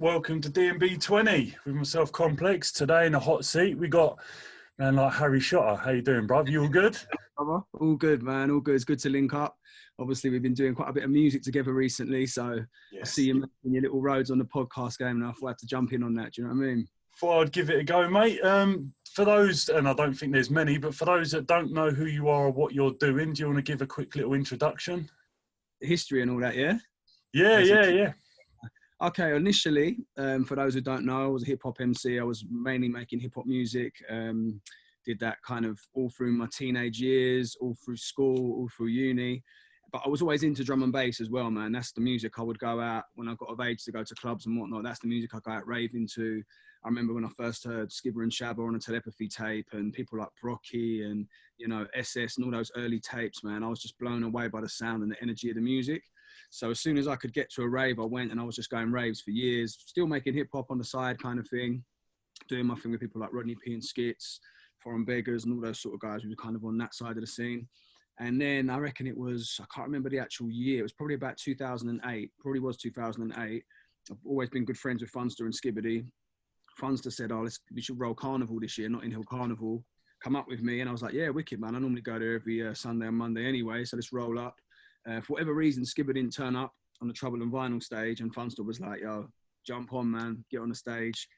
welcome to DMB 20 with myself, Complex. Today in the hot seat, we got man like Harry Shotter. How you doing, bruv? You all good? All good, man. All good. It's good to link up. Obviously, we've been doing quite a bit of music together recently, so Yes. I see you making your little roads on the podcast game, and I thought I had to jump in on that. Do you know what I mean? Thought I'd give it a go, mate. For those, and I don't think there's many, but for those that don't know who you are or what you're doing, do you want to give a quick little introduction? History and all that, yeah? Yeah. Okay, initially, for those who don't know, I was a hip-hop MC. I was mainly making hip-hop music. Did that kind of all through my teenage years, all through school, all through uni. But I was always into drum and bass as well, man. That's the music I would go out when I got of age to go to clubs and whatnot. That's the music I go out raving to. I remember when I first heard Skibber and Shabba on a Telepathy tape and people like Brocky and, you know, SS and all those early tapes, man. I was just blown away by the sound and the energy of the music. So as soon as I could get to a rave, I went, and I was just going raves for years, still making hip hop on the side kind of thing, doing my thing with people like Rodney P and Skits, Foreign Beggars and all those sort of guys who were kind of on that side of the scene. And then I reckon it was, I can't remember the actual year, it was probably about 2008, probably was 2008. I've always been good friends with Funster and Skibbity. Funster said, we should roll Carnival this year, Notting Hill Carnival. Come up with me. And I was like, yeah, wicked, man. I normally go there every Sunday and Monday anyway, so let's roll up. For whatever reason, Skibber didn't turn up on the Trouble and Vinyl stage, and Funster was like, yo, jump on, man, get on the stage.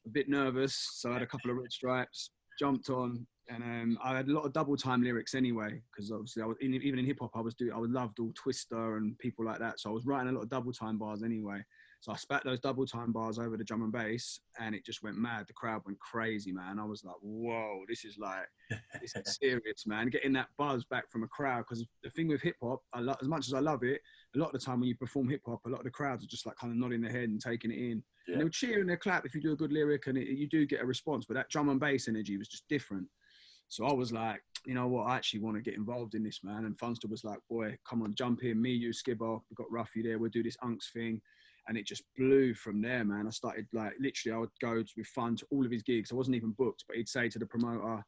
A bit nervous, so I had a couple of red stripes, jumped on, and I had a lot of double time lyrics anyway, because obviously I was even in hip hop, I loved all Twister and people like that, so I was writing a lot of double time bars anyway. So I spat those double time bars over the drum and bass, and it just went mad. The crowd went crazy, man. I was like, whoa, this is serious, man. Getting that buzz back from a crowd, because the thing with hip hop, as much as I love it, a lot of the time when you perform hip hop, a lot of the crowds are just like kind of nodding their head and taking it in. Yeah. And they'll cheer and they'll clap if you do a good lyric, and you do get a response. But that drum and bass energy was just different. So I was like, you know what, I actually want to get involved in this, man. And Funster was like, boy, come on, jump in. Me, you, Skibber, we've got Ruffy there. We'll do this Unks thing. And it just blew from there, man. I started literally, I would go with Fun to all of his gigs. I wasn't even booked, but he'd say to the promoter,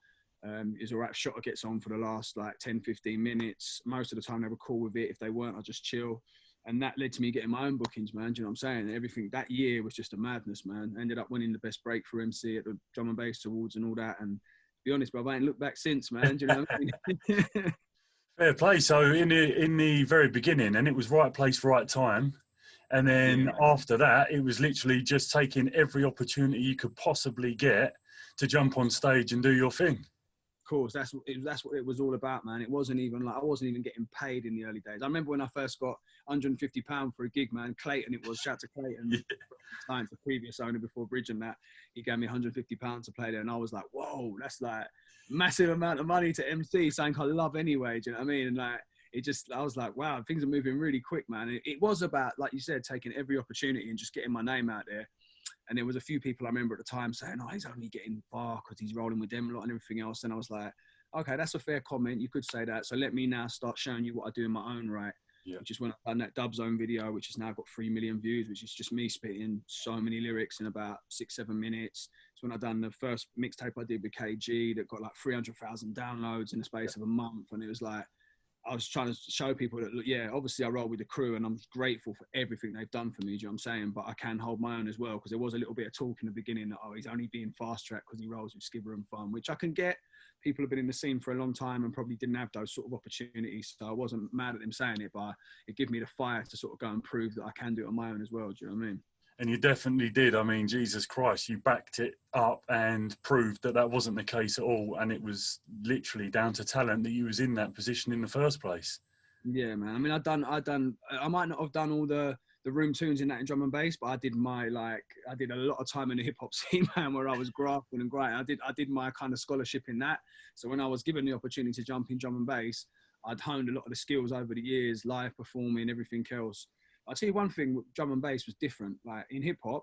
is all right, Shotter gets on for the last 10, 15 minutes. Most of the time they were cool with it. If they weren't, I'd just chill. And that led to me getting my own bookings, man. Do you know what I'm saying? Everything that year was just a madness, man. I ended up winning the best breakthrough MC at the Drum and Bass Awards and all that. And to be honest, bro, I ain't looked back since, man. Do you know what I mean? Fair play. So in the very beginning, and it was right place, right time. And then after that, it was literally just taking every opportunity you could possibly get to jump on stage and do your thing. Of course, that's what it was all about, man. It wasn't even I wasn't even getting paid in the early days. I remember when I first got £150 for a gig, man. Clayton, it was, shout out to Clayton, the previous owner before Bridge and that. He gave me £150 to play there, and I was like, whoa, that's like massive amount of money to MC, something I love anyway. Do you know what I mean? And I was like, wow, things are moving really quick, man. It was about, like you said, taking every opportunity and just getting my name out there. And there was a few people I remember at the time saying, oh, he's only getting far because he's rolling with them a lot and everything else. And I was like, okay, that's a fair comment. You could say that. So let me now start showing you what I do in my own right. Yeah. Which is when I done that Dub Zone video, which has now got 3 million views, which is just me spitting so many lyrics in about 6-7 minutes. It's when I done the first mixtape I did with KG that got 300,000 downloads in the space of a month. And it was like, I was trying to show people that, look, yeah, obviously I roll with the crew and I'm grateful for everything they've done for me, do you know what I'm saying? But I can hold my own as well, because there was a little bit of talk in the beginning that, oh, he's only being fast track because he rolls with Skibber and Fun, which I can get. People have been in the scene for a long time and probably didn't have those sort of opportunities. So I wasn't mad at them saying it, but it gave me the fire to sort of go and prove that I can do it on my own as well, do you know what I mean? And you definitely did. I mean, Jesus Christ, you backed it up and proved that that wasn't the case at all. And it was literally down to talent that you was in that position in the first place. Yeah, man. I mean, I might not have done all the room tunes in that in drum and bass, but I did I did a lot of time in the hip hop scene, man, where I was grafting and grinding. I did my kind of scholarship in that. So when I was given the opportunity to jump in drum and bass, I'd honed a lot of the skills over the years, live performing, everything else. I'll tell you one thing, drum and bass was different. Like in hip hop,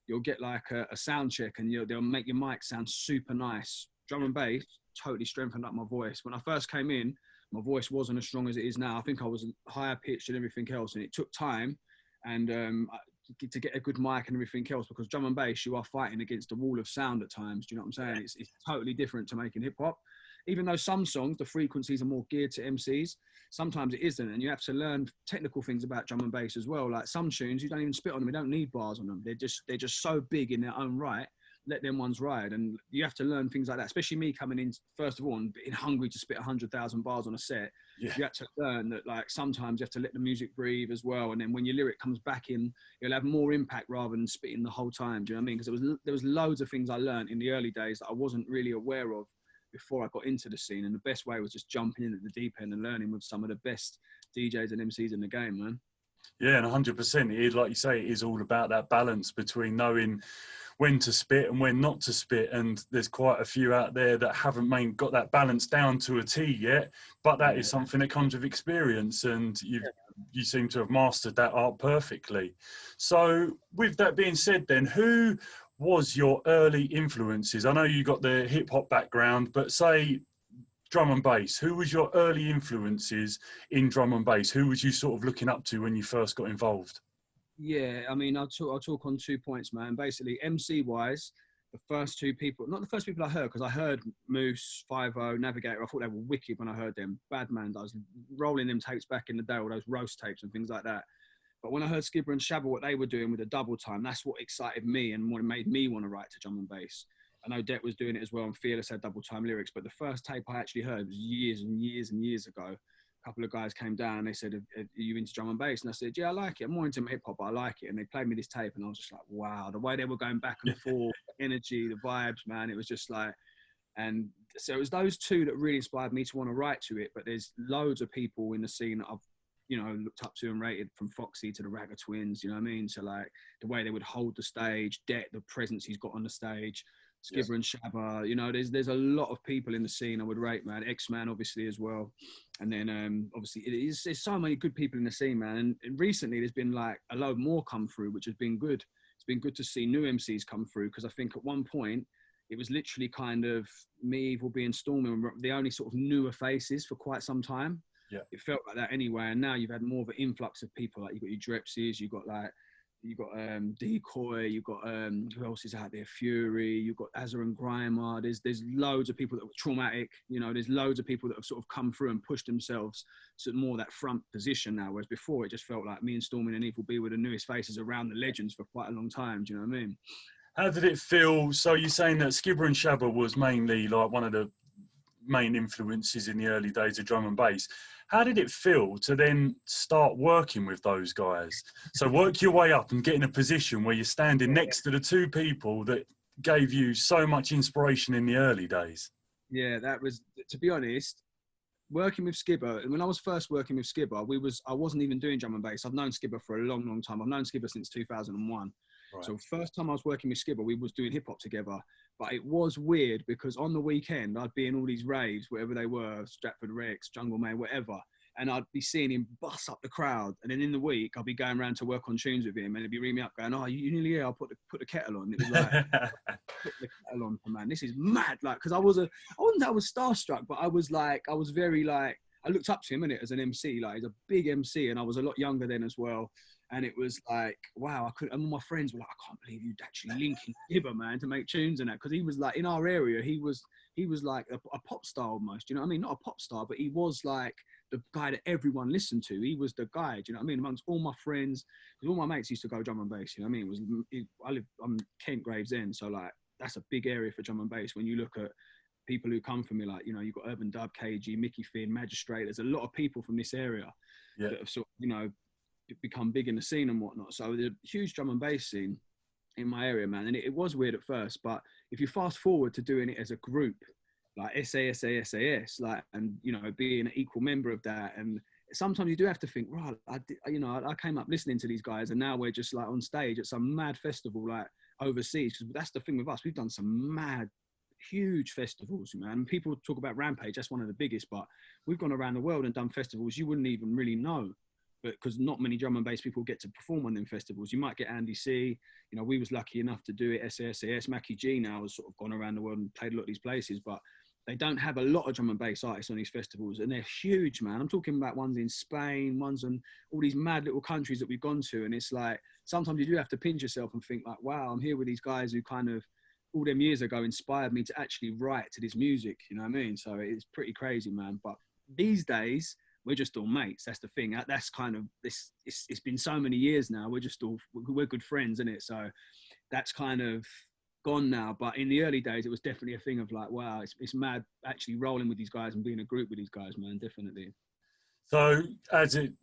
you'll get like a sound check and they'll make your mic sound super nice. Drum and bass totally strengthened up my voice. When I first came in, my voice wasn't as strong as it is now. I think I was higher pitched and everything else, and it took time and to get a good mic and everything else, because drum and bass, you are fighting against a wall of sound at times. Do you know what I'm saying? It's totally different to making hip hop. even though some songs, the frequencies are more geared to MCs, sometimes it isn't. And you have to learn technical things about drum and bass as well. Like some tunes, you don't even spit on them. You don't need bars on them. They're just so big in their own right. Let them ones ride. And you have to learn things like that, especially me coming in, first of all, and being hungry to spit 100,000 bars on a set. Yeah. You have to learn that, like, sometimes you have to let the music breathe as well. And then when your lyric comes back in, it'll have more impact rather than spitting the whole time. Do you know what I mean? Because there was loads of things I learned in the early days that I wasn't really aware of before I got into the scene. And the best way was just jumping in at the deep end and learning with some of the best DJs and MCs in the game, man. Yeah, and 100%. It is, like you say, it is all about that balance between knowing when to spit and when not to spit. And there's quite a few out there that haven't got that balance down to a T yet, but that is something that comes with experience, and you seem to have mastered that art perfectly. So with that being said then, who was your early influences? I know you got the hip hop background, but say drum and bass, who was your early influences in drum and bass? Who was you sort of looking up to when you first got involved? Yeah, I mean, I'll talk on 2 points, man. Basically, MC wise, the first two people, not the first people I heard, because I heard Moose, 5-0, Navigator. I thought they were wicked when I heard them. Badman, I was rolling them tapes back in the day, all those roast tapes and things like that. But when I heard Skibber and Shabba, what they were doing with the double time, that's what excited me and what made me want to write to drum and bass. I know Det was doing it as well, and Fearless had double time lyrics, but the first tape I actually heard was years and years and years ago. A couple of guys came down and they said, are you into drum and bass? And I said, yeah, I like it. I'm more into hip hop, but I like it. And they played me this tape and I was just like, wow, the way they were going back and forth, the energy, the vibes, man, it was just like, and so it was those two that really inspired me to want to write to it. But there's loads of people in the scene that I've, you know, looked up to and rated, from Foxy to the Ragga Twins, you know what I mean? So like the way they would hold the stage, Det, the presence he's got on the stage, Skibber and Shabba, you know, there's a lot of people in the scene I would rate, man. X-Man, obviously, as well. And then, obviously, there's so many good people in the scene, man. And recently, there's been, like, a load more come through, which has been good. It's been good to see new MCs come through, because I think at one point, it was literally kind of me, Evil B, and Stormy, the only sort of newer faces for quite some time. Yeah. It felt like that anyway. And now you've had more of an influx of people. Like, you've got your Drepsies, you've got, like, Decoy, you've got who else is out there? Fury, you've got Azza and Grimer. There's loads of people that were Traumatic, you know, there's loads of people that have sort of come through and pushed themselves to more that front position now, whereas before it just felt like me and Stormy and Evil B were the newest faces around the legends for quite a long time. Do you know what I mean? How did it feel? So you're saying that Skibber and Shabba was mainly like one of the main influences in the early days of drum and bass. How did it feel to then start working with those guys? So work your way up and get in a position where you're standing next to the two people that gave you so much inspiration in the early days. Yeah, that was, to be honest, working with Skibber. When I was first working with Skibber, I wasn't even doing drum and bass. I've known Skibber for a long, long time. I've known Skibber since 2001. Right. So first time I was working with Skibber, we was doing hip hop together. But it was weird because on the weekend, I'd be in all these raves, wherever they were, Stratford Rex, Jungle May, whatever. And I'd be seeing him bust up the crowd. And then in the week, I'd be going around to work on tunes with him. And he'd be ringing me up going, oh, you nearly here? I'll put the kettle on. It was like, put the kettle on, man. This is mad. Like, because I wasn't I was starstruck, but I was very like, I looked up to him as an MC. Like, he's a big MC. And I was a lot younger then as well. And it was like, wow, and all my friends were like, I can't believe you'd actually linking Skibber, man, to make tunes and that. Because he was like, in our area, he was like a pop star almost, you know what I mean? Not a pop star, but he was like the guy that everyone listened to. He was the guy, do you know what I mean? Amongst all my friends, because all my mates used to go drum and bass, you know what I mean? I'm Kent Gravesend, so like, that's a big area for drum and bass. When you look at people who come from me, like, you know, you've got Urban Dub, KG, Mickey Finn, Magistrate. There's a lot of people from this area that have sort of, you know, become big in the scene and whatnot. So there's a huge drum and bass scene in my area, man. And it was weird at first, but if you fast forward to doing it as a group, like SAS, like, and, you know, being an equal member of that, and sometimes you do have to think, right, I came up listening to these guys, and now we're just like on stage at some mad festival, like overseas. Because that's the thing with us, we've done some mad, huge festivals, man. People talk about Rampage, that's one of the biggest, but we've gone around the world and done festivals you wouldn't even really know. But because not many drum and bass people get to perform on them festivals. You might get Andy C. You know, we was lucky enough to do it. SAS, Mackie G now has sort of gone around the world and played a lot of these places, but they don't have a lot of drum and bass artists on these festivals, and they're huge, man. I'm talking about ones in Spain, ones in all these mad little countries that we've gone to, and it's like, sometimes you do have to pinch yourself and think like, wow, I'm here with these guys who kind of all them years ago inspired me to actually write to this music, you know what I mean? So it's pretty crazy, man. But these days, we're just all mates. That's the thing. That's kind of this. It's been so many years now. We're good friends, isn't it? So that's kind of gone now. But in the early days, it was definitely a thing of like, wow, it's mad actually rolling with these guys and being a group with these guys, man. Definitely. So,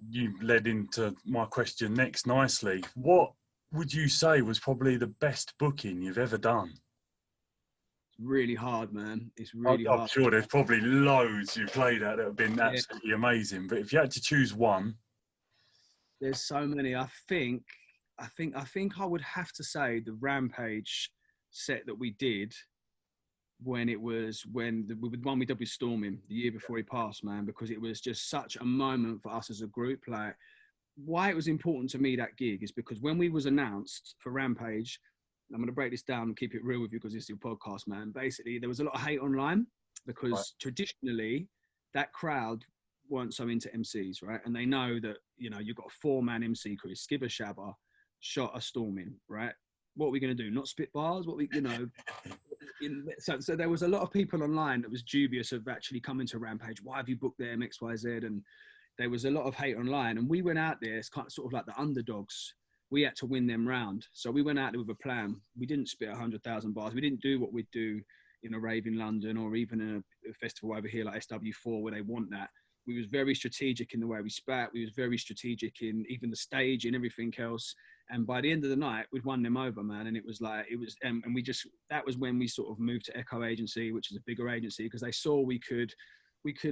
you led into my question next nicely. What would you say was probably the best booking you've ever done? It's really hard, man. It's really I'm hard. sure there's probably loads you played at that have been Yeah, absolutely amazing. But if you had to choose one, there's so many. I think I would have to say the Rampage set that we did when the one we did with Storming the year before he passed, man, because it was just such a moment for us as a group. Like, why it was important to me, that gig, is because when we was announced for Rampage, I'm going to break this down and keep it real with you because it's your podcast, man. Basically, there was a lot of hate online right, because traditionally that crowd weren't so into MCs, right? And they know that, you've got a 4-man MC crew, Skibber Shabba, shot a Storming, right? What are we going to do? Not spit bars? So there was a lot of people online that was dubious of actually coming to Rampage. Why have you booked them, X, Y, Z? And there was a lot of hate online. And we went out there, it's kind of sort of like the underdogs. We had to win them round. So we went out there with a plan. We didn't spit 100,000 bars. We didn't do what we'd do in a rave in London or even in a festival over here like SW4 where they want that. We was very strategic in the way we spat. We was very strategic in even the stage and everything else. And by the end of the night, we'd won them over, man. And that was when we sort of moved to Echo Agency, which is a bigger agency, because they saw we could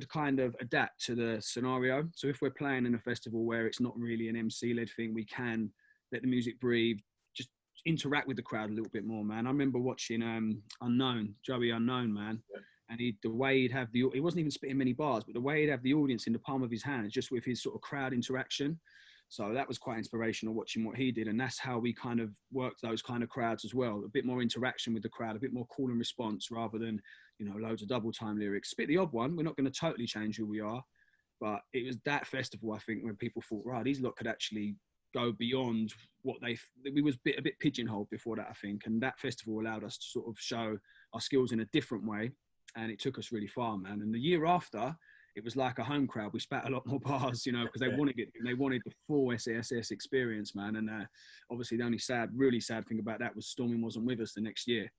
kind of adapt to the scenario. So if we're playing in a festival where it's not really an MC-led thing, we can let the music breathe, just interact with the crowd a little bit more, man. I remember watching Joey Unknown, man. And the way he'd have he wasn't even spitting many bars, but the way he'd have the audience in the palm of his hands, just with his sort of crowd interaction. So that was quite inspirational watching what he did. And that's how we kind of worked those kind of crowds as well. A bit more interaction with the crowd, a bit more call and response rather than, loads of double time lyrics. Spit the odd one. We're not going to totally change who we are. But it was that festival, I think, when people thought, right, these lot could actually go beyond what we was a bit pigeonholed before that, I think. And that festival allowed us to sort of show our skills in a different way. And it took us really far, man. And the year after, it was like a home crowd. We spat a lot more bars, because they wanted it. They wanted the full SASS experience, man. And obviously, the only really sad thing about that was Storming wasn't with us the next year.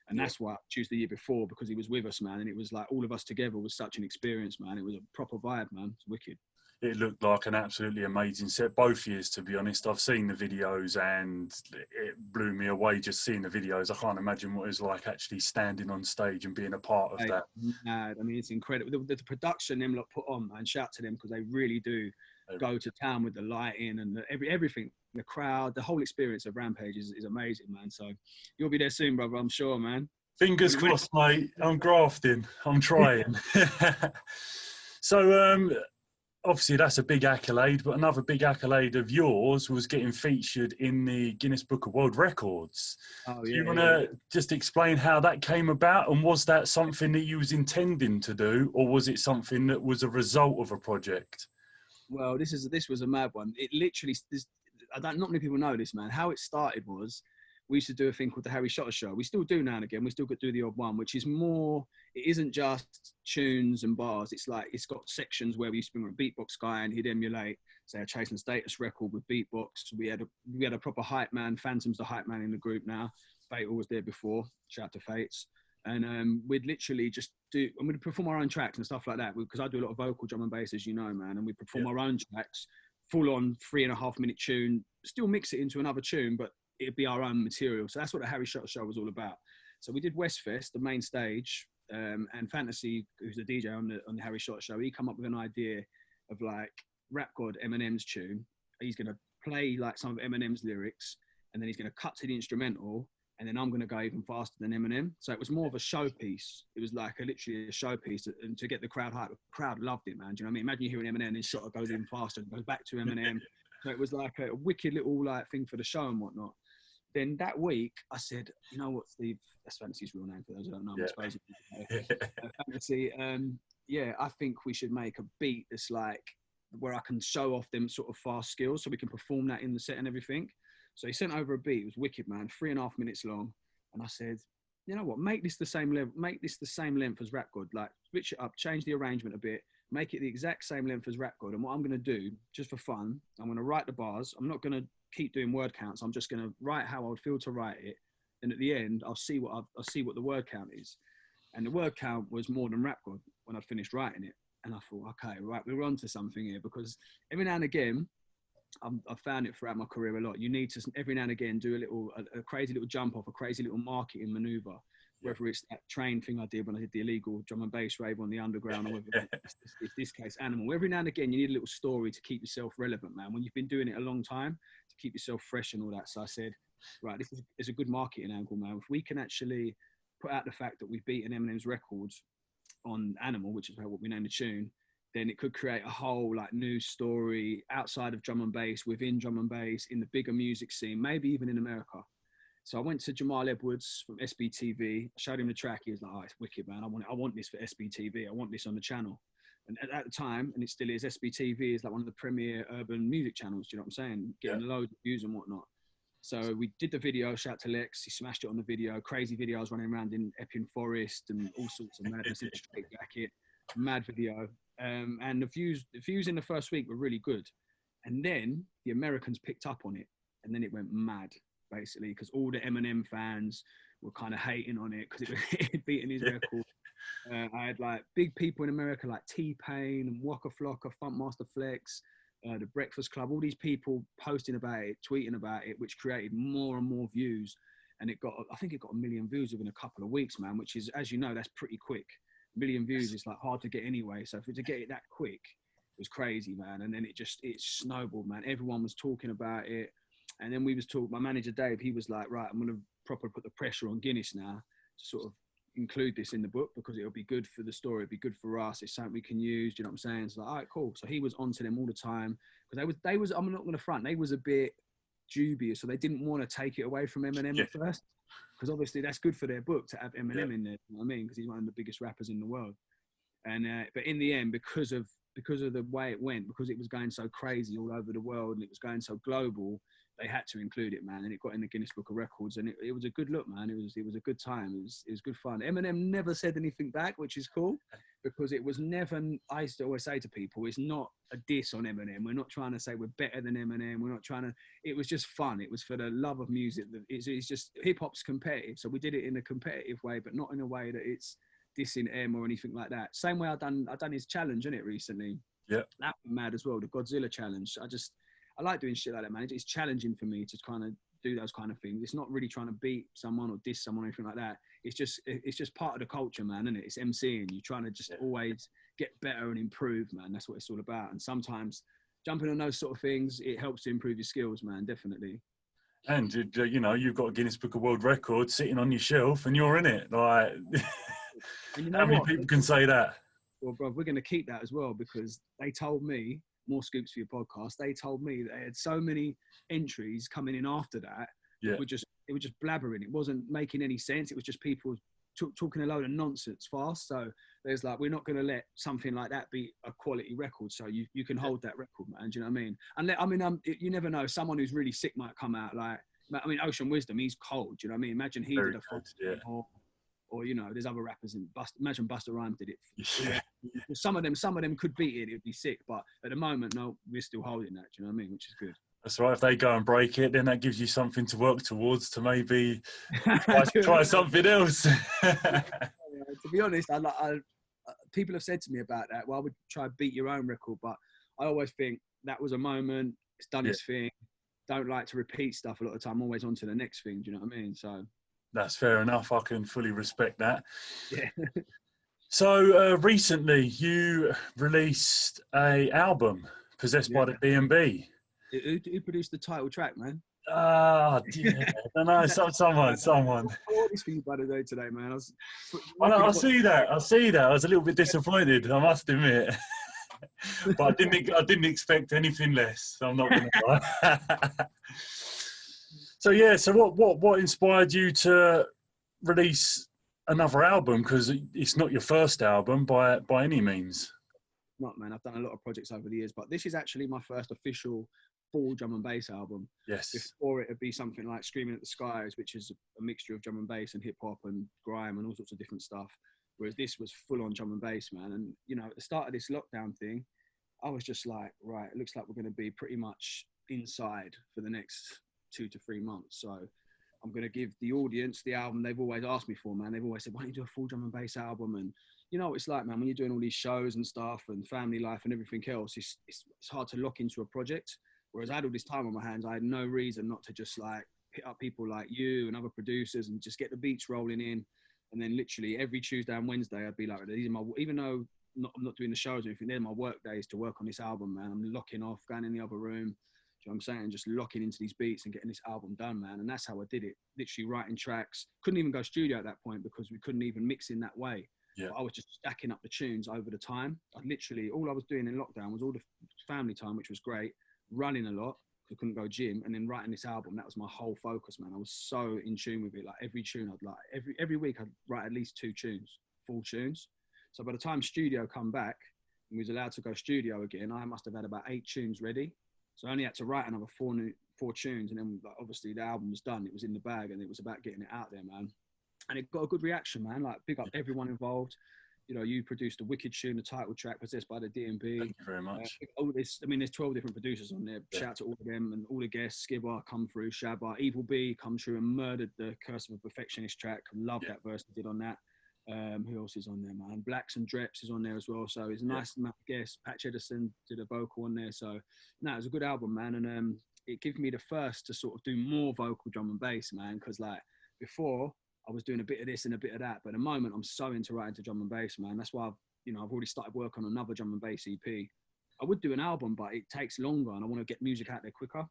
And that's why I chose the year before, because he was with us, man. And it was like all of us together was such an experience, man. It was a proper vibe, man. It's wicked. it looked like an absolutely amazing set both years, to be honest. I've seen the videos and it blew me away just seeing the videos. I can't imagine what it was like actually standing on stage and being a part of that. Mad. I mean, it's incredible. The production them lot put on, man. Shout to them because they really do go to town with the lighting and everything. The crowd, the whole experience of Rampage is amazing, man. So you'll be there soon, brother. I'm sure, man. Fingers crossed, mate. I'm grafting. I'm trying. So, obviously, that's a big accolade, but another big accolade of yours was getting featured in the Guinness Book of World Records. Oh, Do yeah, you want to just explain how that came about, and was that something that you was intending to do, or was it something that was a result of a project? Well, this was a mad one. It literally, not many people know this, man. How it started was, we used to do a thing called the Harry Shotter Show. We still do now and again. We still do the odd one, which is more, it isn't just tunes and bars. It's like, it's got sections where we used to bring a beatbox guy and he'd emulate, say, a Chase and Status record with beatbox. We had a proper hype man. Phantom's the hype man in the group now. Fatal was there before. Shout out to Fates. And we'd literally just and we'd perform our own tracks and stuff like that. Because I do a lot of vocal drum and bass, as you know, man. And we perform our own tracks, full on 3.5 minute tune, still mix it into another tune, but it'd be our own material. So that's what the Harry Shotter Show was all about. So we did Westfest, the main stage, and Fantasy, who's the DJ on the Harry Shotter Show, he come up with an idea of like Rap God Eminem's tune. He's going to play like some of Eminem's lyrics, and then he's going to cut to the instrumental, and then I'm going to go even faster than Eminem. So it was more of a showpiece. It was like literally a showpiece, and to get the crowd hyped. The crowd loved it, man. Do you know what I mean? Imagine you hearing Eminem and Shotter goes even faster and goes back to Eminem. So it was like a wicked little like thing for the show and whatnot. Then that week, I said, you know what, Steve? That's Fantasy's real name for those who don't know. I'm exposing Fantasy. I think we should make a beat that's like where I can show off them sort of fast skills, so we can perform that in the set and everything. So he sent over a beat. It was wicked, man. 3.5 minutes long. And I said, you know what, make this the same level, make this the same length as Rap God. Like switch it up, change the arrangement a bit, make it the exact same length as Rap God. And what I'm going to do, just for fun, I'm going to write the bars. I'm not going to keep doing word counts. I'm just going to write how I would feel to write it. And at the end, I'll see what the word count is. And the word count was more than Rap God when I finished writing it. And I thought, okay, right, we're on to something here, because every now and again, I've found it throughout my career a lot. You need to every now and again do a crazy little jump off, a crazy little marketing maneuver, whether it's that train thing I did when I did the illegal drum and bass rave on the underground, or whether it's this case Animal. Every now and again, you need a little story to keep yourself relevant, man. When you've been doing it a long time, to keep yourself fresh and all that. So I said, right, this is a good marketing angle, man. If we can actually put out the fact that we've beaten Eminem's records on Animal, which is what we named the tune, then it could create a whole like news story outside of drum and bass, within drum and bass, in the bigger music scene, maybe even in America. So I went to Jamal Edwards from SBTV. I showed him the track. He was like, "Oh, it's wicked, man. I want this for SBTV. I want this on the channel." And at the time, and it still is, SBTV is like one of the premier urban music channels. Do you know what I'm saying? Getting loads of views and whatnot. So we did the video. Shout out to Lex. He smashed it on the video. Crazy videos running around in Epping Forest and all sorts of madness in a straight jacket. Mad video. And the views in the first week were really good. And then the Americans picked up on it, and then it went mad, basically, because all the Eminem fans were kind of hating on it because it had beaten his record. I had like big people in America like T-Pain and Waka Flocka, Funkmaster Flex, the Breakfast Club, all these people posting about it, tweeting about it, which created more and more views. And I think it got 1 million views within a couple of weeks, man, which is, as you know, that's pretty quick. 1 million views is like hard to get anyway. So to get it that quick was crazy, man. And then it snowballed, man. Everyone was talking about it. And then we was talking, my manager, Dave, he was like, right, I'm going to properly put the pressure on Guinness now to sort of include this in the book, because it'll be good for the story. It'll be good for us. It's something we can use. Do you know what I'm saying? It's like, all right, cool. So he was onto them all the time, because they was, I'm not going to front, they was a bit dubious. So they didn't want to take it away from Eminem at first, because obviously that's good for their book to have Eminem in there. You know what I mean? Because he's one of the biggest rappers in the world. And but in the end, because of the way it went, because it was going so crazy all over the world and it was going so global, they had to include it, man. And it got in the Guinness Book of Records, and it was a good look, man. It was a good time. It was good fun. Eminem never said anything back, which is cool, because it was never, I used to always say to people, it's not a diss on Eminem. We're not trying to say we're better than Eminem. We're not trying to, it was just fun. It was for the love of music. It's just, hip hop's competitive. So we did it in a competitive way, but not in a way that it's dissing M or anything like that. Same way I've done his challenge, innit, recently. Yeah. That was mad as well, the Godzilla challenge. I like doing shit like that, man. It's challenging for me to kind of do those kind of things. It's not really trying to beat someone or diss someone or anything like that. It's just part of the culture, man, isn't it? It's MCing. You're trying to just always get better and improve, man. That's what it's all about. And sometimes jumping on those sort of things, it helps to improve your skills, man, definitely. And, you know, you've got a Guinness Book of World Records sitting on your shelf and you're in it. Like, and you know how many people can say that? Well, bro, we're going to keep that as well, because they told me, more scoops for your podcast, they told me they had so many entries coming in after that. It was just blabbering. It wasn't making any sense. It was just people talking a load of nonsense fast. So there's like, we're not going to let something like that be a quality record. So you can hold that record, man. Do you know what I mean? You never know. Someone who's really sick might come out like, I mean, Ocean Wisdom, he's cold. Do you know what I mean? Imagine he did a Fox, or you know, there's other rappers in imagine Busta Rhymes did it. Some of them could beat it. It'd be sick. But at the moment, no, we're still holding that. Do you know what I mean? Which is good. That's right. If they go and break it, then that gives you something to work towards to maybe try something else. To be honest, people have said to me about that. Well, I would try to beat your own record, but I always think that was a moment. It's done its thing. Don't like to repeat stuff a lot of the time. I'm always on to the next thing. Do you know what I mean? So that's fair enough. I can fully respect that. Yeah. So recently, you released a album, Possessed by the DMB. Who produced the title track, man? I don't know. Someone. I this for you by the day today, man. I see that. I was a little bit disappointed, I must admit. But I didn't expect anything less. So I'm not going to lie. So what inspired you to release another album? Because it's not your first album by any means. Not, man. I've done a lot of projects over the years, but this is actually my first official full drum and bass album. Yes. Before it would be something like Screaming at the Skies, which is a mixture of drum and bass and hip hop and grime and all sorts of different stuff. Whereas this was full on drum and bass, man. And, you know, at the start of this lockdown thing, I was just like, right, it looks like we're going to be pretty much inside for the next 2 to 3 months. So I'm going to give the audience the album they've always asked me for, man. They've always said, why don't you do a full drum and bass album? And you know what it's like, man, when you're doing all these shows and stuff and family life and everything else, it's hard to lock into a project. Whereas I had all this time on my hands, I had no reason not to just like hit up people like you and other producers and just get the beats rolling in. And then literally every Tuesday and Wednesday, I'd be like, these are my, even though I'm not doing the shows or anything, they're my work days to work on this album, man. I'm locking off, going in the other room, you know what I'm saying? Just locking into these beats and getting this album done, man. And that's how I did it. Literally writing tracks. Couldn't even go studio at that point because we couldn't even mix in that way. Yeah. But I was just stacking up the tunes over the time. I literally, all I was doing in lockdown was all the family time, which was great, running a lot, I couldn't go gym, and then writing this album. That was my whole focus, man. I was so in tune with it. Like every tune I'd like, every week I'd write at least 2 tunes, full tunes. So by the time studio come back and we was allowed to go studio again, I must have had about 8 tunes ready. So I only had to write another 4 tunes, and then like, obviously the album was done. It was in the bag, and it was about getting it out there, man. And it got a good reaction, man. Like big up everyone involved. You know, you produced a wicked tune, the title track, Possessed by the DMB. Thank you very much. All this, I mean, there's 12 different producers on there. Yeah. Shout out to all of them and all the guests. Skibber come through, Shabba, Evil B come through and murdered the Curse of a Perfectionist track. Love that verse he did on that. Who else is on there, man? Blacks and Dreps is on there as well. So it's a nice amount of guests. Patch Edison did a vocal on there. So no, it was a good album, man. And it gave me the first to sort of do more vocal drum and bass, man. Because like before, I was doing a bit of this and a bit of that. But at the moment, I'm so into writing to drum and bass, man. That's why I've already started work on another drum and bass EP. I would do an album, but it takes longer and I want to get music out there quicker.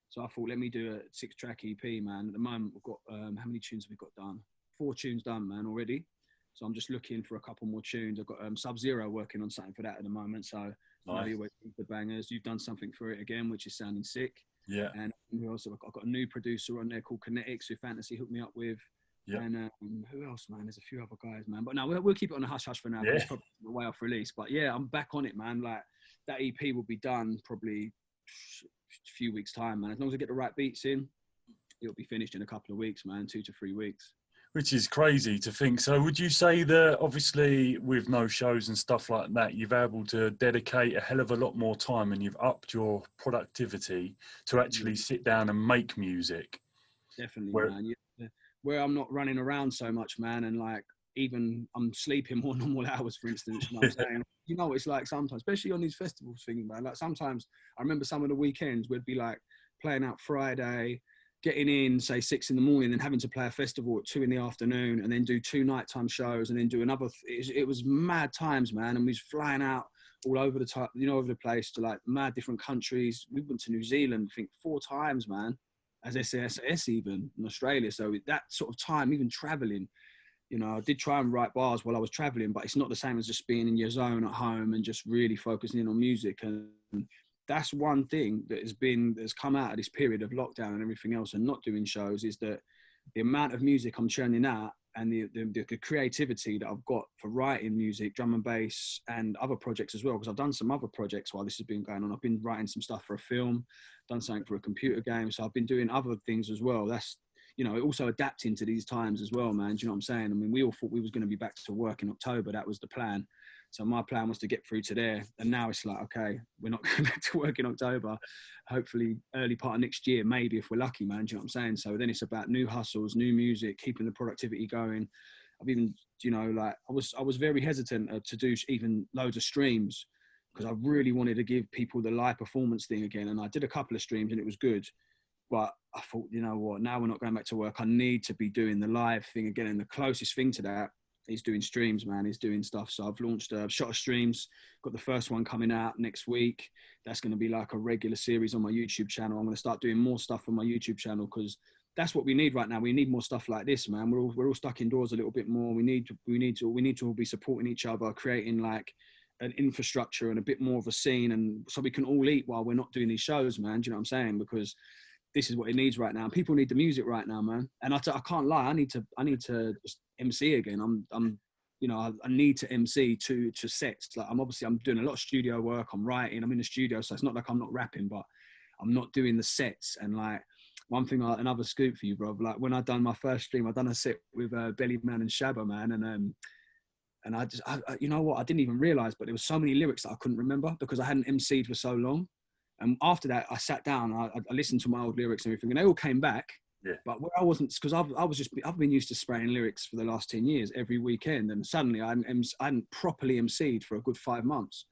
So I thought, let me do a 6-track EP, man. At the moment, we've got, how many tunes have we got done? 4 tunes done, man, already. So I'm just looking for a couple more tunes. I've got Sub-Zero working on something for that at the moment. So nice. The bangers. You've done something for it again, which is sounding sick. Yeah. And also, I've got a new producer on there called Kinetics, who Fantasy hooked me up with. Yeah. And who else, man? There's a few other guys, man. But no, we'll keep it on a hush-hush for now. Yeah. It's probably way off release. But yeah, I'm back on it, man. Like that EP will be done probably a few weeks' time, man. As long as I get the right beats in, it'll be finished in a couple of weeks, man. 2 to 3 weeks. Which is crazy to think. So would you say that obviously with no shows and stuff like that, you've able to dedicate a hell of a lot more time and you've upped your productivity to actually sit down and make music? Definitely, man. Yeah. Where I'm not running around so much, man, and like even I'm sleeping more normal hours, for instance. You know what I'm saying? You know what it's like sometimes, especially on these festivals things, man. Like sometimes I remember some of the weekends we'd be like playing out Friday, getting in, say 6 in the morning, and having to play a festival at 2 in the afternoon, and then do 2 nighttime shows, and then do another. It was mad times, man, and we was flying out all over the time, you know, over the place to like mad different countries. We went to New Zealand, I think 4 times, man, as SAS even in Australia. So that sort of time, even traveling, you know, I did try and write bars while I was traveling, but it's not the same as just being in your zone at home and just really focusing in on music. And that's one thing that's come out of this period of lockdown and everything else and not doing shows, is that the amount of music I'm churning out and the creativity that I've got for writing music, drum and bass, and other projects as well, because I've done some other projects while this has been going on. I've been writing some stuff for a film, done something for a computer game, so I've been doing other things as well. That's, you know, also adapting to these times as well, man. Do you know what I'm saying? I mean, we all thought we was going to be back to work in October. That was the plan. So my plan was to get through to there. And now it's like, okay, we're not going back to work in October. Hopefully early part of next year, maybe, if we're lucky, man. Do you know what I'm saying? So then it's about new hustles, new music, keeping the productivity going. I've even, you know, like I was very hesitant to do even loads of streams because I really wanted to give people the live performance thing again. And I did a couple of streams and it was good. But I thought, you know what, now we're not going back to work. I need to be doing the live thing again. And the closest thing to that is doing streams, man. He's doing stuff. So I've launched a shot of streams, got the first one coming out next week. That's going to be like a regular series on my YouTube channel. I'm going to start doing more stuff on my YouTube channel because that's what we need right now. We need more stuff like this, man. We're all stuck indoors a little bit more. We need to all be supporting each other, creating like an infrastructure and a bit more of a scene, and so we can all eat while we're not doing these shows, man. Do you know what I'm saying? Because this is what it needs right now. People need the music right now, man. And I can't lie. I need to just MC again. You know, I need to MC to sets. Like I'm doing a lot of studio work. I'm writing. I'm in the studio, so it's not like I'm not rapping, but I'm not doing the sets. And like, one thing, another scoop for you, bro. Like when I done my first stream, I done a set with Belly Man and Shabba, man, and you know what? I didn't even realize, but there was so many lyrics that I couldn't remember because I hadn't MC'd for so long. And after that, I sat down, I listened to my old lyrics and everything, and they all came back. Yeah. But where I wasn't, because I've been used to spraying lyrics for the last 10 years every weekend, and suddenly I hadn't properly MC'd for a good 5 months,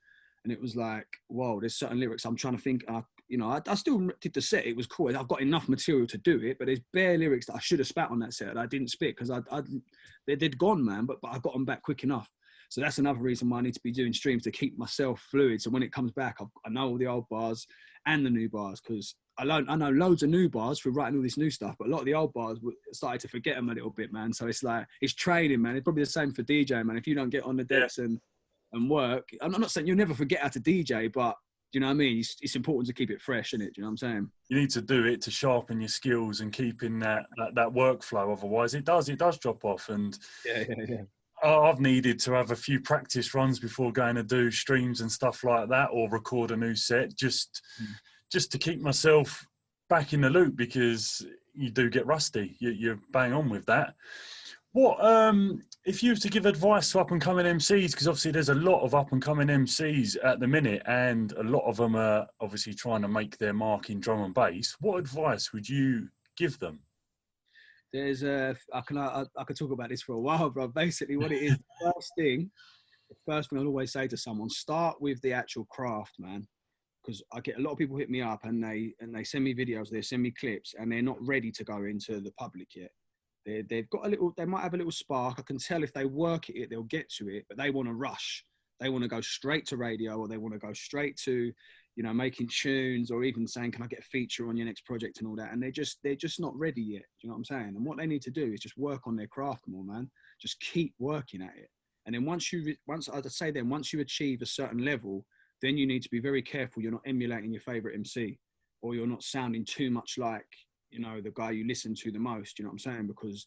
and it was like, whoa, there's certain lyrics I'm trying to think. You know, I still did the set. It was cool. I've got enough material to do it, but there's bare lyrics that I should have spat on that set that I didn't spit because they'd gone, man. But I got them back quick enough. So that's another reason why I need to be doing streams to keep myself fluid. So when it comes back, I know all the old bars and the new bars, because I know loads of new bars through writing all this new stuff, but a lot of the old bars started to forget them a little bit, man. So it's like, it's training, man. It's probably the same for DJ, man. If you don't get on the decks and work, I'm not saying you'll never forget how to DJ, but do you know what I mean? It's important to keep it fresh, isn't it? Do you know what I'm saying? You need to do it to sharpen your skills and keep in that workflow. Otherwise, it does drop off. And yeah. I've needed to have a few practice runs before going to do streams and stuff like that, or record a new set, just to keep myself back in the loop, because you do get rusty. You're bang on with that. What if you were to give advice to up and coming MCs, because obviously there's a lot of up and coming MCs at the minute, and a lot of them are obviously trying to make their mark in drum and bass. What advice would you give them? There's I could talk about this for a while, bro. Basically, what it is, the first thing I'll always say to someone: start with the actual craft, man. Because I get a lot of people hit me up and they send me videos, they send me clips, and they're not ready to go into the public yet. They've got they might have a little spark. I can tell if they work at it, they'll get to it, but they want to rush. They want to go straight to radio, or they want to go straight to, you know, making tunes, or even saying, can I get a feature on your next project and all that? And they're just not ready yet. Do you know what I'm saying? And what they need to do is just work on their craft more, man. Just keep working at it. And then once you achieve a certain level, then you need to be very careful you're not emulating your favorite MC, or you're not sounding too much like, you know, the guy you listen to the most. You know what I'm saying? Because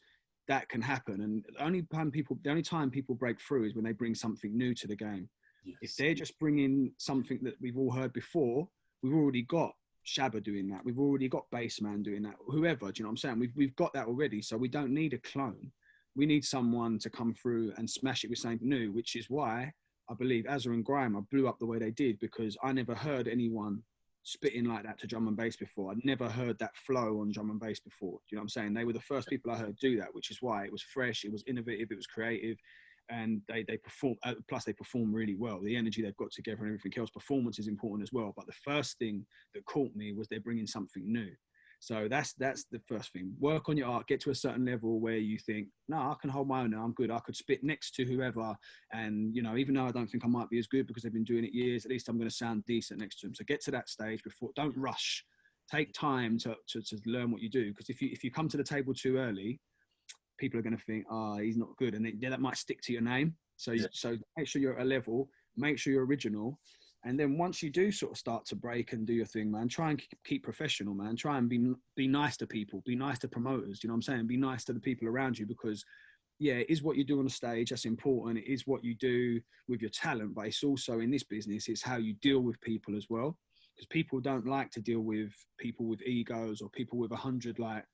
that can happen. And the only time people break through is when they bring something new to the game. Yes. If they're just bringing something that we've all heard before, we've already got Shabba doing that. We've already got Bassman doing that. Whoever, do you know what I'm saying? We've got that already. So we don't need a clone. We need someone to come through and smash it with something new, which is why I believe Azza and Grima blew up the way they did, because I never heard anyone spitting like that to drum and bass before. I'd never heard that flow on drum and bass before. Do you know what I'm saying? They were the first people I heard do that, which is why it was fresh, it was innovative, it was creative, and they perform. Plus, they perform really well. The energy they've got together and everything else. Performance is important as well. But the first thing that caught me was they're bringing something new. So that's the first thing. Work on your art. Get to a certain level where you think, no, I can hold my own now. I'm good. I could spit next to whoever. And, you know, even though I don't think I might be as good because they've been doing it years, at least I'm going to sound decent next to them. So get to that stage before. Don't rush. Take time to learn what you do. Because if you come to the table too early, people are going to think, oh, he's not good. And that might stick to your name. So make sure you're at a level. Make sure you're original. And then once you do sort of start to break and do your thing, man, try and keep professional, man. Try and be nice to people, be nice to promoters, you know what I'm saying? Be nice to the people around you, because, yeah, it is what you do on the stage. That's important. It is what you do with your talent, but it's also in this business, it's how you deal with people as well. Because people don't like to deal with people with egos or people with 100 like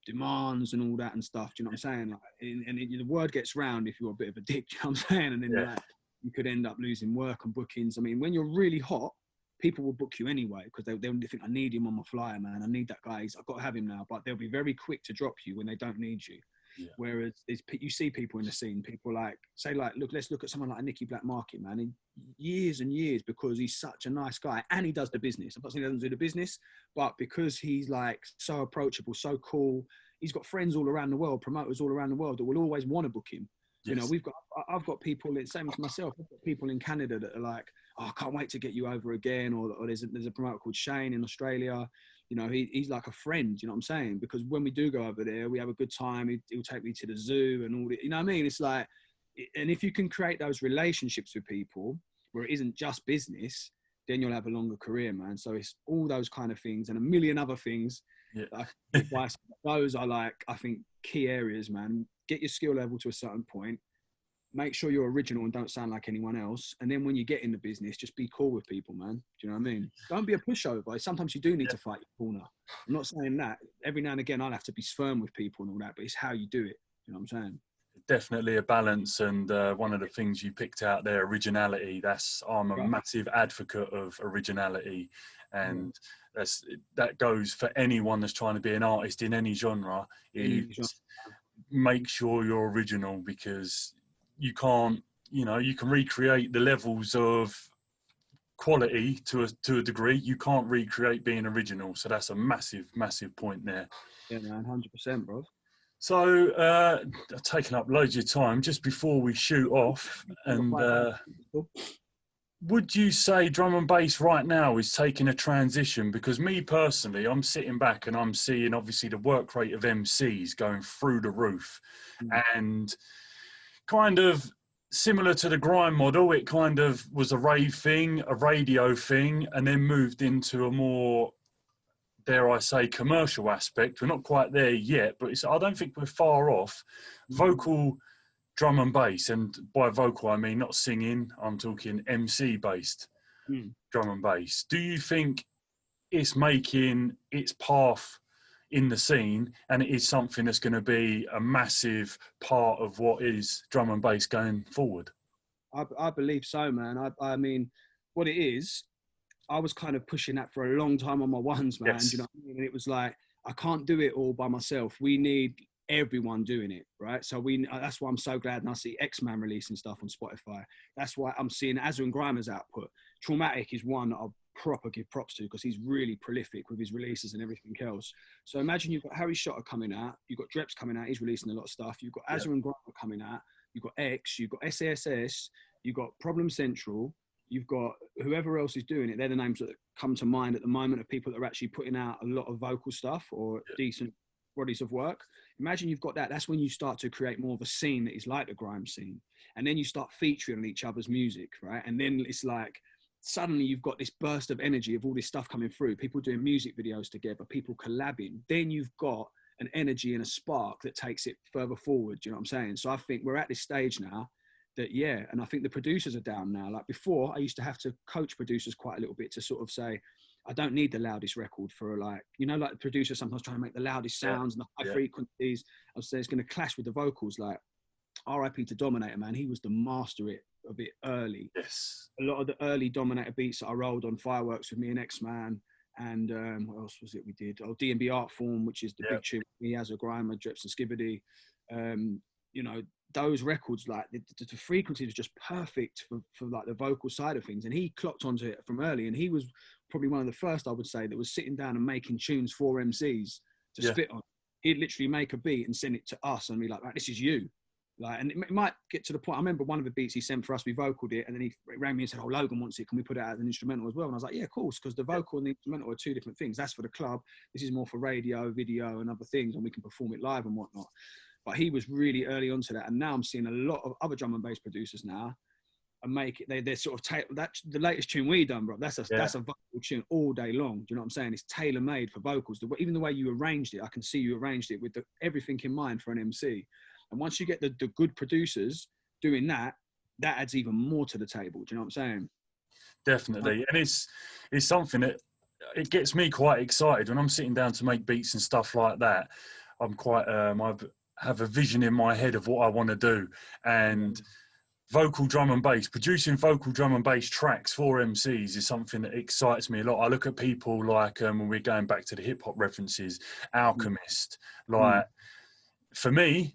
demands and all that and stuff. Do you know what I'm saying? Like, the word gets round if you're a bit of a dick, do you know what I'm saying? And then like, you could end up losing work and bookings. I mean, when you're really hot, people will book you anyway, because they'll think, I need him on my flyer, man. I need that guy. I've got to have him now. But they'll be very quick to drop you when they don't need you. Yeah. Whereas you see people in the scene, people like, say like, look, let's look at someone like Nicky Black Market, man. In years and years, because he's such a nice guy and he does the business. I'm not saying he doesn't do the business, but because he's like so approachable, so cool, he's got friends all around the world, promoters all around the world that will always want to book him. Yes. You know, I've got people, same as myself, I've got people in Canada that are like, oh, I can't wait to get you over again. Or there's a promoter called Shane in Australia. You know, he's like a friend, you know what I'm saying? Because when we do go over there, we have a good time. He'll take me to the zoo and all that, you know what I mean? It's like, and if you can create those relationships with people where it isn't just business, then you'll have a longer career, man. So it's all those kind of things and a million other things. Yeah. Those are like, I think, key areas, man. Get your skill level to a certain point, make sure you're original and don't sound like anyone else. And then when you get in the business, just be cool with people, man. Do you know what I mean? Don't be a pushover. Sometimes you do need to fight your corner. I'm not saying that. Every now and again, I'll have to be firm with people and all that, but it's how you do it. You know what I'm saying? Definitely a balance, and one of the things you picked out there, originality. I'm a massive advocate of originality, and that goes for anyone that's trying to be an artist in any genre. Make sure you're original, because you can't, you can recreate the levels of quality to a degree. You can't recreate being original, so that's a massive point there. Yeah, man, 100%, bro. So I've taken up loads of your time. Just before we shoot off, and would you say drum and bass right now is taking a transition? Because me personally, I'm sitting back and I'm seeing obviously the work rate of MCs going through the roof, and kind of similar to the grime model, it kind of was a rave thing, a radio thing, and then moved into a more, dare I say, commercial aspect. We're not quite there yet, but I don't think we're far off. Vocal drum and bass, and by vocal I mean not singing, I'm talking MC based drum and bass. Do you think it's making its path in the scene, and it is something that's going to be a massive part of what is drum and bass going forward? I believe so, man. I mean, what it is, I was kind of pushing that for a long time on my ones, man. Yes. Do you know what I mean? And it was like, I can't do it all by myself. We need everyone doing it, right? So that's why I'm so glad, and I see X-Man releasing stuff on Spotify. That's why I'm seeing Azza and Grimer's output. Traumatic is one that I'll proper give props to, because he's really prolific with his releases and everything else. So imagine you've got Harry Shotter coming out, you've got Dreps coming out, he's releasing a lot of stuff. You've got Azza and Grimer coming out, you've got X, you've got SASS, you've got Problem Central, you've got whoever else is doing it. They're the names that come to mind at the moment of people that are actually putting out a lot of vocal stuff or decent bodies of work. Imagine you've got that. That's when you start to create more of a scene that is like the grime scene. And then you start featuring on each other's music, right? And then it's like, suddenly you've got this burst of energy of all this stuff coming through, people doing music videos together, people collabing. Then you've got an energy and a spark that takes it further forward. Do you know what I'm saying? So I think we're at this stage now that, and I think the producers are down now. Like before, I used to have to coach producers quite a little bit to sort of say, I don't need the loudest record for like the producer sometimes trying to make the loudest sounds and the high frequencies. I was saying it's going to clash with the vocals. Like RIP to Dominator, man. He was the master of it early. Yes. A lot of the early Dominator beats that I rolled on Fireworks with me and X-Man. And what else was it we did? Oh, D&B Art Form, which is the big tune. He has a Grimer, Dreps and Skibbity. Those records, like the frequency was just perfect for like the vocal side of things. And he clocked onto it from early. And he was probably one of the first, I would say, that was sitting down and making tunes for MCs to spit on. He'd literally make a beat and send it to us and be like, right, this is you. Like, and it might get to the point. I remember one of the beats he sent for us, we vocaled it, and then he rang me and said, "Oh, Logan wants it. Can we put it out as an instrumental as well?" And I was like, "Yeah, of course," because the vocal and the instrumental are two different things. That's for the club. This is more for radio, video, and other things, and we can perform it live and whatnot. But he was really early onto that, and now I'm seeing a lot of other drum and bass producers now and make it. They're sort of that's the latest tune we done, bro. That's a vocal tune all day long. Do you know what I'm saying? It's tailor made for vocals. Even the way you arranged it, I can see you arranged it with everything in mind for an MC. And once you get the good producers doing that, that adds even more to the table. Do you know what I'm saying? Definitely. And it's something that it gets me quite excited when I'm sitting down to make beats and stuff like that. I'm quite, I have a vision in my head of what I want to do. And vocal drum and bass, producing vocal drum and bass tracks for MCs is something that excites me a lot. I look at people like, when we're going back to the hip hop references, Alchemist, like for me,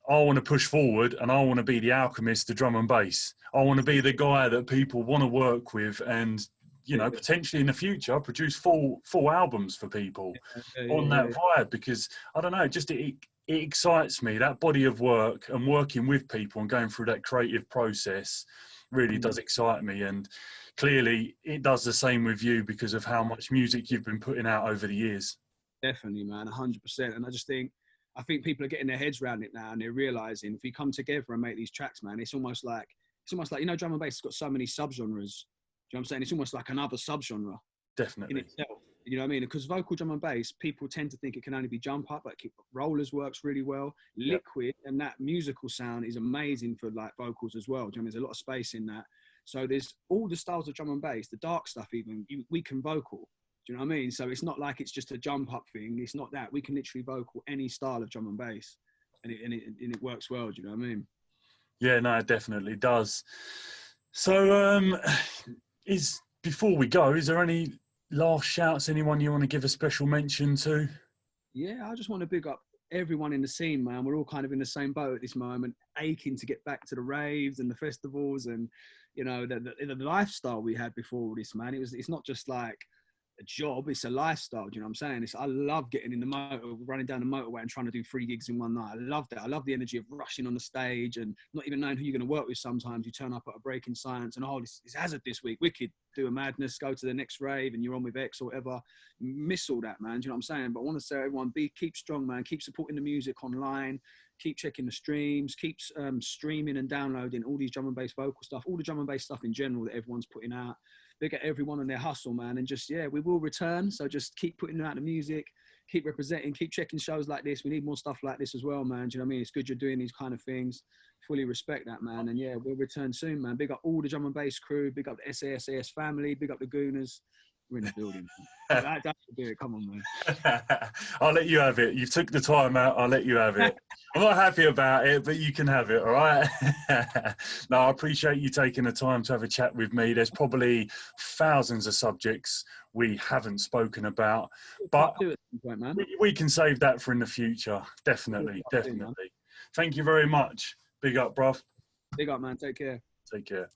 I want to push forward and I want to be the Alchemist, the drum and bass. I want to be the guy that people want to work with and, potentially in the future produce full albums for people on that vibe, because I don't know, just it excites me. That body of work and working with people and going through that creative process really does excite me. And clearly it does the same with you because of how much music you've been putting out over the years. Definitely, man, 100%. And I think people are getting their heads around it now, and they're realizing if we come together and make these tracks, man, it's almost like drum and bass has got so many subgenres. Do you know what I'm saying? It's almost like another subgenre. Definitely. In itself. You know what I mean? Because vocal drum and bass, people tend to think it can only be jump up, but rollers works really well. Yep. Liquid and that musical sound is amazing for like vocals as well. Do you know what I mean? There's a lot of space in that. So there's all the styles of drum and bass, the dark stuff even, we can vocal. Do you know what I mean? So it's not like it's just a jump up thing. It's not that. We can literally vocal any style of drum and bass, and it works well. Do you know what I mean? Yeah, no, it definitely does. So before we go, is there any last shouts, anyone you want to give a special mention to? Yeah, I just want to big up everyone in the scene, man. We're all kind of in the same boat at this moment, aching to get back to the raves and the festivals and, you know, the lifestyle we had before all this, man. It's not just like a job, it's a lifestyle. Do you know what I'm saying? I love getting in the motor, running down the motorway and trying to do 3 gigs in one night. I love that. I love the energy of rushing on the stage and not even knowing who you're going to work with. Sometimes you turn up at a Breaking Science and, oh, this is Hazard this week, wicked, do a madness, go to the next rave and you're on with X or whatever. Miss all that, man. Do you know what I'm saying? But I want to say, everyone, keep strong, man. Keep supporting the music online. Keep checking the streams. Keep streaming and downloading all these drum and bass vocal stuff, all the drum and bass stuff in general that everyone's putting out. Big at everyone on their hustle, man. And just, yeah, we will return. So just keep putting out the music, keep representing, keep checking shows like this. We need more stuff like this as well, man. Do you know what I mean? It's good you're doing these kind of things. Fully respect that, man. And yeah, we'll return soon, man. Big up all the drum and bass crew. Big up the SAS family. Big up the Gooners. We're in the building. That should do it. Come on, man. I'll let you have it. You took the time out. I'll let you have it. I'm not happy about it, but you can have it, all right? No, I appreciate you taking the time to have a chat with me. There's probably thousands of subjects we haven't spoken about, but we can save that for in the future. Definitely, definitely. Thank you very much. Big up, bruv. Big up, man. Take care. Take care.